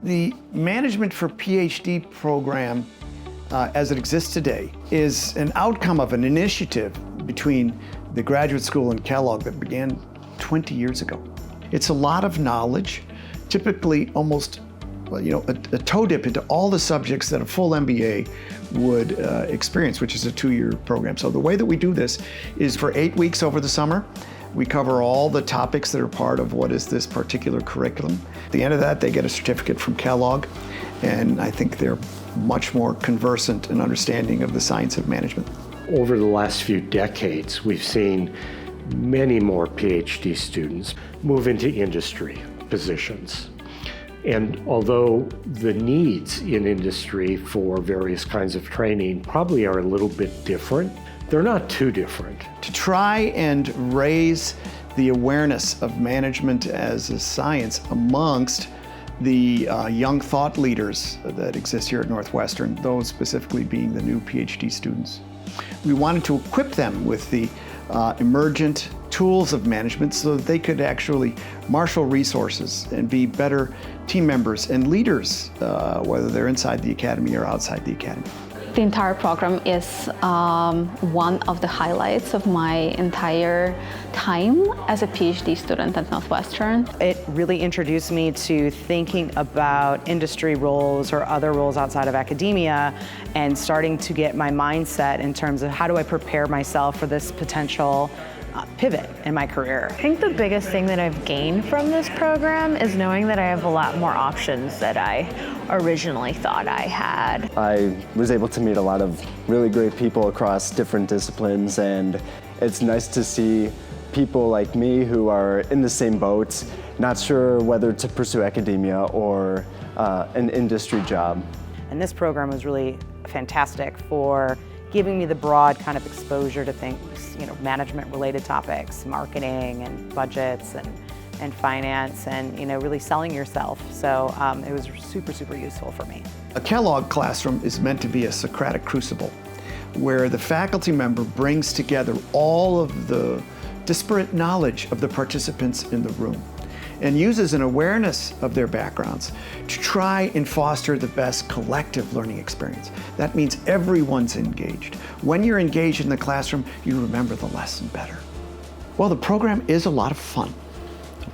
The Management for PhD program, as it exists today, is an outcome of an initiative between the graduate school and Kellogg that began 20 years ago. It's a lot of knowledge, typically almost a toe dip into all the subjects that a full MBA would experience, which is a 2-year program. So the way that we do this is for 8 weeks over the summer. We cover all the topics that are part of what is this particular curriculum. At the end of that, they get a certificate from Kellogg, and I think they're much more conversant and understanding of the science of management. Over the last few decades, we've seen many more PhD students move into industry positions. And although the needs in industry for various kinds of training probably are a little bit different, they're not too different. To try and raise the awareness of management as a science amongst the young thought leaders that exist here at Northwestern, those specifically being the new PhD students. We wanted to equip them with the emergent tools of management so that they could actually marshal resources and be better team members and leaders, whether they're inside the academy or outside the academy. The entire program is one of the highlights of my entire time as a PhD student at Northwestern. It really introduced me to thinking about industry roles or other roles outside of academia and starting to get my mindset in terms of how do I prepare myself for this potential pivot in my career. I think the biggest thing that I've gained from this program is knowing that I have a lot more options that I originally thought I had. I was able to meet a lot of really great people across different disciplines, and it's nice to see people like me who are in the same boat, not sure whether to pursue academia or an industry job. And this program was really fantastic for giving me the broad kind of exposure to things, management-related topics, marketing and budgets and finance, and really selling yourself. So it was super, super useful for me. A Kellogg classroom is meant to be a Socratic crucible, where the faculty member brings together all of the disparate knowledge of the participants in the room and uses an awareness of their backgrounds to try and foster the best collective learning experience. That means everyone's engaged. When you're engaged in the classroom, you remember the lesson better. Well, the program is a lot of fun,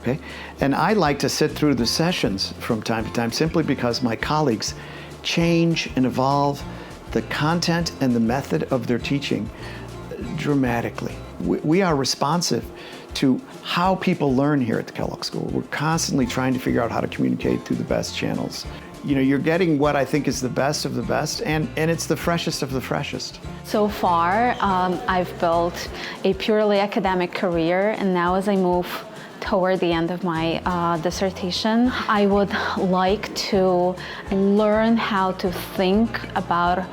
okay? And I like to sit through the sessions from time to time simply because my colleagues change and evolve the content and the method of their teaching dramatically. We are responsive to how people learn here at the Kellogg School. We're constantly trying to figure out how to communicate through the best channels. You're getting what I think is the best of the best, and it's the freshest of the freshest. So far, I've built a purely academic career, and now as I move toward the end of my dissertation, I would like to learn how to think about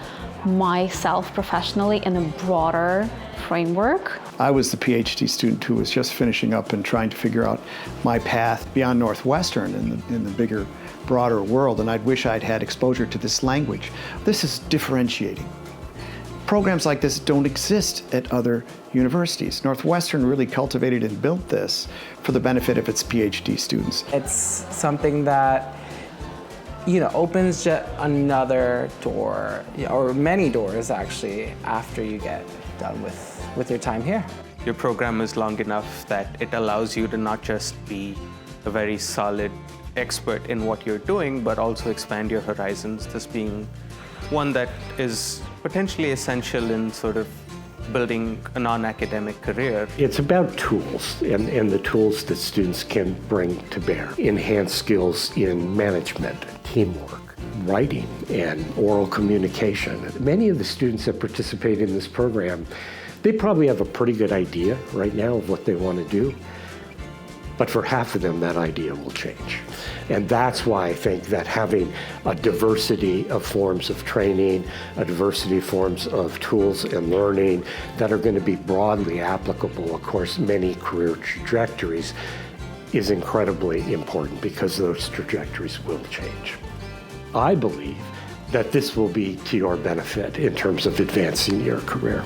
myself professionally in a broader framework. I was the PhD student who was just finishing up and trying to figure out my path beyond Northwestern in the bigger, broader world, and I'd wish I'd had exposure to this language. This is differentiating. Programs like this don't exist at other universities. Northwestern really cultivated and built this for the benefit of its PhD students. It's something that opens yet another door, or many doors actually, after you get done with your time here. Your program is long enough that it allows you to not just be a very solid expert in what you're doing, but also expand your horizons, this being one that is potentially essential in sort of building a non-academic career. It's about tools and the tools that students can bring to bear. Enhanced skills in management, teamwork, writing, and oral communication. Many of the students that participate in this program, they probably have a pretty good idea right now of what they want to do. But for half of them, that idea will change. And that's why I think that having a diversity of forms of training, a diversity of forms of tools and learning that are going to be broadly applicable across many career trajectories is incredibly important, because those trajectories will change. I believe that this will be to your benefit in terms of advancing your career.